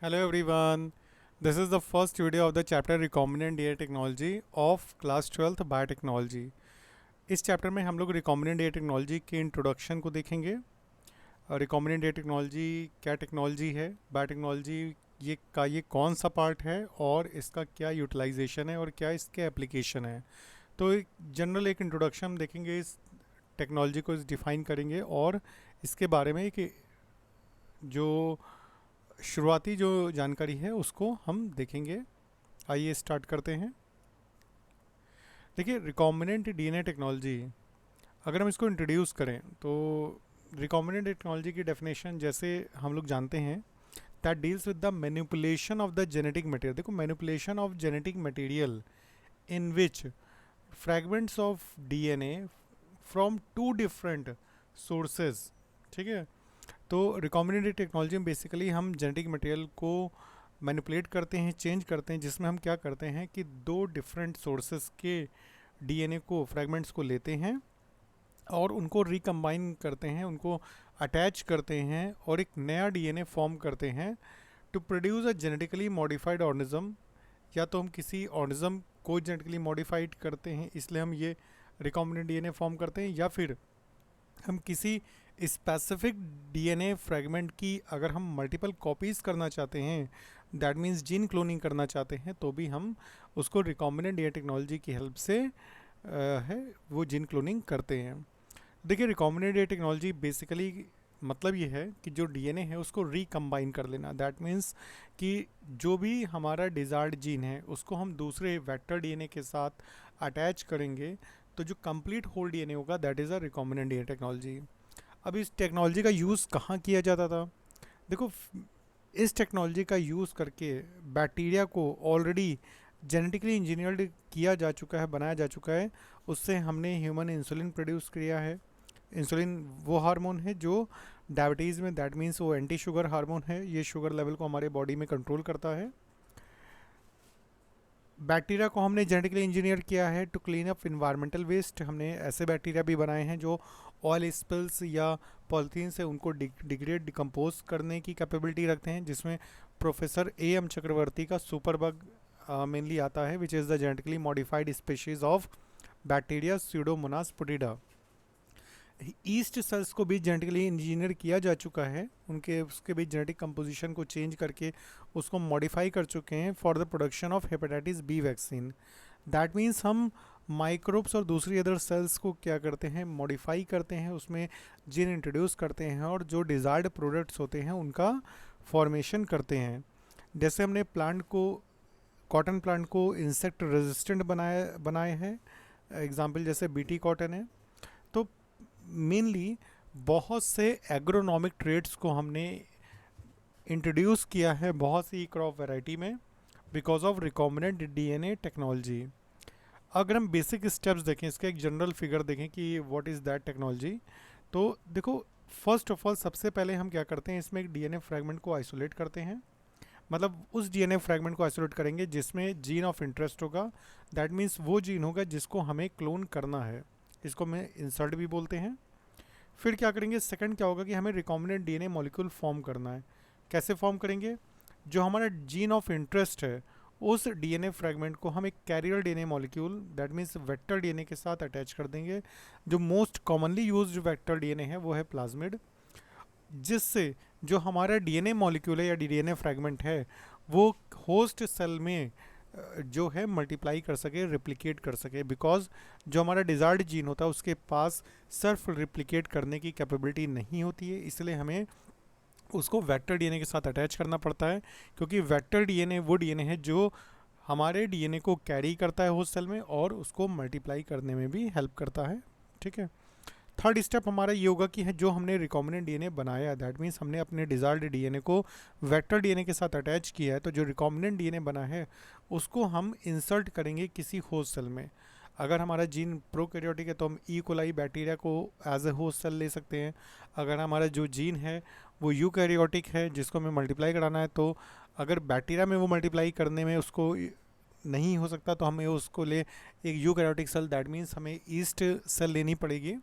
Hello everyone. This is the first video of the chapter Recombinant DNA Technology of class 12th Biotechnology. इस chapter में हम लोग recombinant DNA technology के introduction को देखेंगे। Recombinant DNA technology क्या technology है, बायोटेक्नोलॉजी ये कौन सा पार्ट है और इसका क्या यूटिलाइजेशन है और क्या इसके एप्लीकेशन है। तो एक जनरल एक इंट्रोडक्शन हम देखेंगे, इस टेक्नोलॉजी को डिफाइन करेंगे और इसके बारे में कि जो शुरुआती जो जानकारी है उसको हम देखेंगे। आइए स्टार्ट करते हैं। देखिए, रिकॉम्बिनेंट डीएनए टेक्नोलॉजी अगर हम इसको इंट्रोड्यूस करें तो रिकॉम्बिनेंट टेक्नोलॉजी की डेफिनेशन जैसे हम लोग जानते हैं, that deals with the manipulation of the genetic material. देखो, manipulation of genetic material in which fragments of DNA from two different sources. ठीक है, तो रिकॉम्बिनेंट टेक्नोलॉजी में बेसिकली हम जेनेटिक मटेरियल को मैनिपुलेट करते हैं, चेंज करते हैं, जिसमें हम क्या करते हैं कि दो डिफरेंट सोर्सेज के डीएनए को, फ्रैगमेंट्स को लेते हैं और उनको रिकम्बाइन करते हैं, उनको अटैच करते हैं और एक नया डीएनए फॉर्म करते हैं to produce a genetically modified organism. या तो हम किसी ऑर्गेनिज्म को जेनेटिकली मॉडिफाइड करते हैं, इसलिए हम ये रिकॉम्बिनेंट डीएनए फॉर्म करते हैं, या फिर हम किसी स्पेसिफिक डीएनए फ्रेगमेंट की अगर हम मल्टीपल कॉपीज़ करना चाहते हैं, दैट मीन्स जीन क्लोनिंग करना चाहते हैं, तो भी हम उसको रिकॉम्बिनेंट डीएनए टेक्नोलॉजी की हेल्प से है वो जीन क्लोनिंग करते हैं। देखिए, रिकॉम्बिनेंट डीएनए टेक्नोलॉजी बेसिकली मतलब ये है कि जो डीएनए है उसको रिकम्बाइन कर लेना। दैट मीन्स कि जो भी हमारा डिजायर्ड जीन है उसको हम दूसरे वेक्टर डीएनए के साथ अटैच करेंगे, तो जो कंप्लीट होल डीएनए होगा that is a recombinant DNA technology. अब इस टेक्नोलॉजी का यूज़ कहाँ किया जाता था? देखो, इस टेक्नोलॉजी का यूज़ करके बैक्टीरिया को ऑलरेडी जेनेटिकली इंजीनियर्ड किया जा चुका है, बनाया जा चुका है। उससे हमने ह्यूमन इंसुलिन प्रोड्यूस किया है। इंसुलिन वो हार्मोन है जो डायबिटीज़ में, दैट मीन्स वो एंटी शुगर हार्मोन है, ये शुगर लेवल को हमारे बॉडी में कंट्रोल करता है। बैक्टीरिया को हमने जेनेटिकली इंजीनियर किया है to clean up environmental waste. हमने ऐसे बैक्टीरिया भी बनाए हैं जो ऑयल स्पिल्स या पॉलीथीन से उनको डिग्रेड डिकम्पोज करने की कैपेबिलिटी रखते हैं, जिसमें प्रोफेसर एम चक्रवर्ती का सुपर बग मेनली आता है, which is the genetically modified species of bacteria Pseudomonas putida. Yeast cells को भी जेनेटिकली इंजीनियर किया जा चुका है, उनके उसके भी जेनेटिक कंपोजिशन को चेंज करके उसको मॉडिफाई कर चुके हैं for the production of hepatitis B vaccine. That means हम माइक्रोब्स और दूसरी अदर सेल्स को क्या करते हैं, मॉडिफाई करते हैं, उसमें जीन इंट्रोड्यूस करते हैं और जो डिज़ायर्ड प्रोडक्ट्स होते हैं उनका फॉर्मेशन करते हैं। जैसे हमने प्लांट को, कॉटन प्लांट को इंसेक्ट रेजिस्टेंट बनाए हैं, एग्जाम्पल जैसे बीटी कॉटन है। तो मेनली बहुत से एग्रोनॉमिक ट्रेड्स को हमने इंट्रोड्यूस किया है बहुत सी क्रॉप वैरायटी में because of recombinant DNA technology. अगर हम बेसिक स्टेप्स देखें, इसका एक जनरल फिगर देखें कि व्हाट इज़ दैट टेक्नोलॉजी, तो देखो, फर्स्ट ऑफ ऑल सबसे पहले हम क्या करते हैं, इसमें एक डीएनए फ्रैगमेंट को आइसोलेट करते हैं। मतलब उस डीएनए फ्रैगमेंट को आइसोलेट करेंगे जिसमें जीन ऑफ इंटरेस्ट होगा। दैट मीन्स वो जीन होगा जिसको हमें क्लोन करना है, इसको हमें इंसर्ट भी बोलते हैं। फिर क्या करेंगे, सेकंड क्या होगा कि हमें रिकॉम्बिनेंट डीएनए मॉलिक्यूल फॉर्म करना है। कैसे फॉर्म करेंगे? जो हमारा जीन ऑफ इंटरेस्ट है उस डीएनए फ्रैगमेंट को हम एक carrier DNA molecule, that means vector DNA के साथ अटैच कर देंगे। जो most commonly used vector DNA है वो है प्लाज्मिड, जिससे जो हमारा डीएनए मॉलिक्यूल है या डीएनए फ्रैगमेंट है वो होस्ट सेल में जो है मल्टीप्लाई कर सके, रिप्लिकेट कर सके। बिकॉज जो हमारा डिजायर्ड जीन होता है उसके पास सेल्फ रिप्लिकेट करने की कैपेबिलिटी नहीं होती है, इसलिए हमें उसको वेक्टर डीएनए के साथ अटैच करना पड़ता है, क्योंकि वेक्टर डीएनए वो डीएनए है जो हमारे डीएनए को कैरी करता है होस्ट सेल में और उसको मल्टीप्लाई करने में भी हेल्प करता है। ठीक है, थर्ड स्टेप हमारा ये होगा कि जो हमने रिकॉम्बिनेंट डीएनए बनाया, दैट मीन्स हमने अपने डिजायर्ड डीएनए को वेक्टर डीएनए के साथ अटैच किया है, तो जो रिकॉम्बिनेंट डीएनए बना है उसको हम इंसर्ट करेंगे किसी होस्ट सेल में। अगर हमारा जीन प्रोकैरियोटिक है तो हम ई कोलाई बैक्टीरिया को एज ए होस्ट सेल ले सकते हैं। अगर हमारा जो जीन है वो यूकैरियोटिक है जिसको हमें मल्टीप्लाई कराना है, तो अगर बैक्टीरिया में वो मल्टीप्लाई करने में उसको नहीं हो सकता तो हमें उसको ले एक यूकैरियोटिक सेल, दैट मीन्स हमें ईस्ट सेल लेनी पड़ेगी।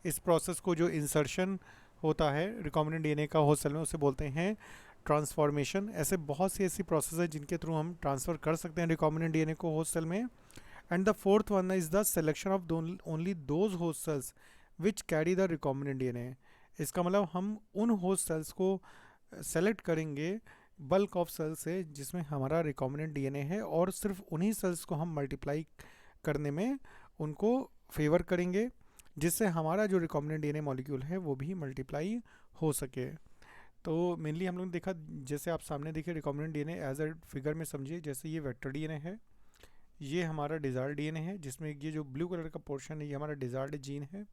इस प्रोसेस को, जो इंसर्शन होता है रिकॉम्बिनेंट डीएनए का होस्ट सेल में, उसे बोलते हैं ट्रांसफॉर्मेशन, ऐसे बहुत सी ऐसी प्रोसेस है जिनके थ्रू हम ट्रांसफ़र कर सकते हैं रिकॉम्बिनेंट डीएनए को होस्ट सेल में। And the fourth one is the selection of only those host cells which carry the recombinant DNA. इसका मतलब हम उन होस्ट सेल्स को सेलेक्ट करेंगे बल्क ऑफ सेल्स से जिसमें हमारा रिकॉम्बिनेंट डीएनए है, और सिर्फ उन्हीं सेल्स को हम मल्टीप्लाई करने में उनको फेवर करेंगे, जिससे हमारा जो रिकॉम्बिनेंट डीएनए मॉलिक्यूल है वो भी मल्टीप्लाई हो सके। तो मेनली हम लोग ने देखा, जैसे आप सामने देखिए recombinant DNA as a figure में समझिए, जैसे ये वेक्टर डीएनए है, ये हमारा डिजायर्ड डीएनए है, जिसमें ये जो ब्लू कलर का पोर्शन है ये हमारा डिजायर्ड जीन है।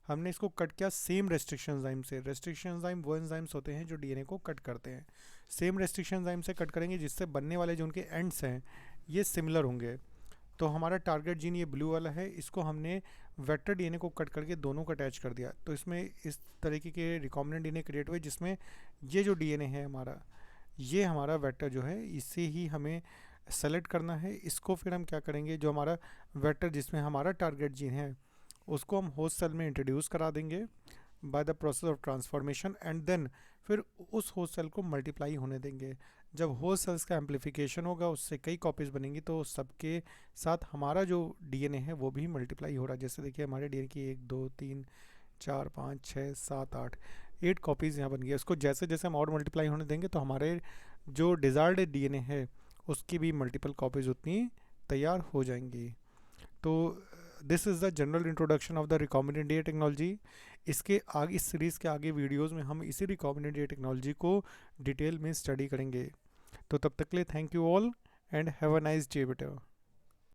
हमने इसको कट किया सेम रेस्ट्रिक्शन एंजाइम से। रेस्ट्रिक्शन एंजाइम वो एंजाइम्स होते हैं जो डीएनए को कट करते हैं। सेम रेस्ट्रिक्शन एंजाइम से कट करेंगे जिससे बनने वाले जो उनके एंड्स हैं ये सिमिलर होंगे। तो हमारा टारगेट जीन ये ब्लू वाला है, इसको हमने वेक्टर डीएनए को कट करके दोनों को अटैच कर दिया। तो इसमें इस तरीके के रिकॉम्बिनेंट डीएनए क्रिएट हुए जिसमें ये जो डीएनए है हमारा, ये हमारा वेक्टर जो है इसे ही हमें सेलेक्ट करना है। इसको फिर हम क्या करेंगे, जो हमारा वेक्टर जिसमें हमारा टारगेट जीन है उसको हम होस्ट सेल में इंट्रोड्यूस करा देंगे by the process of transformation, and then फिर उस होस्ट सेल को मल्टीप्लाई होने देंगे। जब होस्ट सेल्स का एम्पलीफिकेशन होगा, उससे कई कॉपीज़ बनेंगी, तो सबके साथ हमारा जो डीएनए है वो भी मल्टीप्लाई हो रहा है। जैसे देखिए हमारे डीएनए की 1 2 3 4 5 6 7 8 कॉपीज़ यहाँ बन गई। उसको जैसे जैसे हम और मल्टीप्लाई होने देंगे तो हमारे जो डिज़ायर्ड डीएनए है उसकी भी मल्टीपल कॉपीज़ उतनी तैयार हो जाएंगी। तो this is the general introduction of the recombinant DNA technology. इसके आगे, इस सीरीज़ के आगे वीडियोज़ में हम इसी रिकॉम्बिनेंट डीएनए टेक्नोलॉजी को डिटेल में स्टडी करेंगे। तो तब तक के लिए thank you all and have a nice day बेटा।